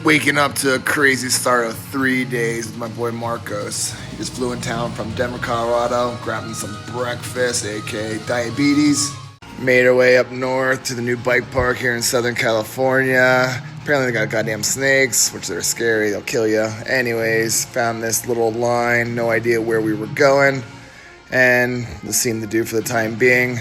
Waking up to a crazy start of 3 days with my boy Marcos. He just flew in town from Denver, Colorado, grabbing some breakfast, aka diabetes. Made our way up north to the new bike park here in Southern California. Apparently they got goddamn snakes, which they're scary, they'll kill you. Anyways, found this little line, no idea where we were going, and this seemed to do for the time being.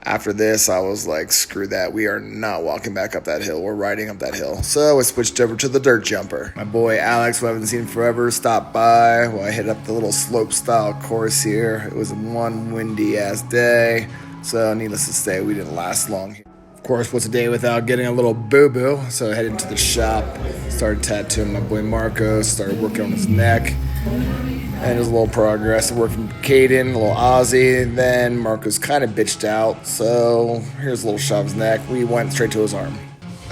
After this, I was like, screw that. We are not walking back up that hill. We're riding up that hill. So I switched over to the dirt jumper. My boy Alex, who I haven't seen forever, stopped by while I hit up the little slope-style course here. It was one windy-ass day, so needless to say, we didn't last long here. Of course, what's a day without getting a little boo-boo? So I headed into the shop, started tattooing my boy Marcos, started working on his neck. And there's a little progress. I worked from Caden, a little Aussie. Then Marcos kind of bitched out. So here's a little shot of his neck. We went straight to his arm.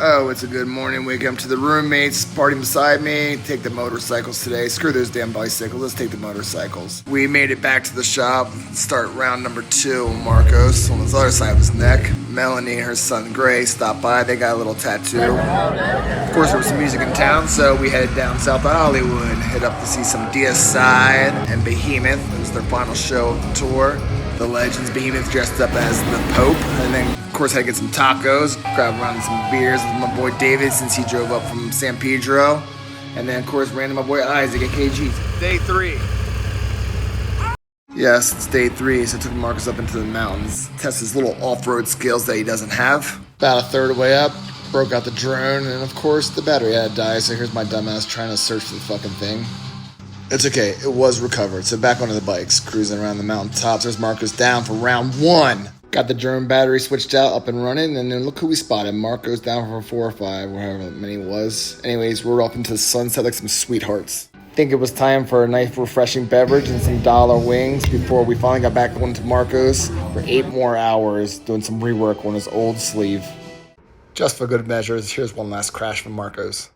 Oh, it's a good morning. Wake up to the roommates, party beside me. Take the motorcycles today. Screw those damn bicycles. Let's take the motorcycles. We made it back to the shop. Start round number 2. Marcos on his other side of his neck. Melanie and her son Gray stopped by. They got a little tattoo. Of course, there was some music in town, so we headed down south to Hollywood. Head up to see some Deicide and Behemoth. It was their final show of the tour. The Legends, Behemoth dressed up as the Pope. And then, of course, had to get some tacos, grab around some beers with my boy David since he drove up from San Pedro. And then, of course, ran to my boy Isaac at KG. Day 3. Yes, it's day 3, so I took Marcus up into the mountains. Test his little off-road skills that he doesn't have. About a third of the way up, broke out the drone, and of course, the battery had died, so here's my dumbass trying to search for the fucking thing. It's okay, it was recovered, so back onto the bikes, cruising around the mountain tops. There's Marcos down for round 1. Got the drone battery switched out, up and running, and then look who we spotted. Marcos down for 4 or 5, whatever many it was. Anyways, rode off into the sunset like some sweethearts. Think it was time for a nice refreshing beverage and some dollar wings before we finally got back going to Marcos for 8 more hours doing some rework on his old sleeve. Just for good measures, here's one last crash from Marcos.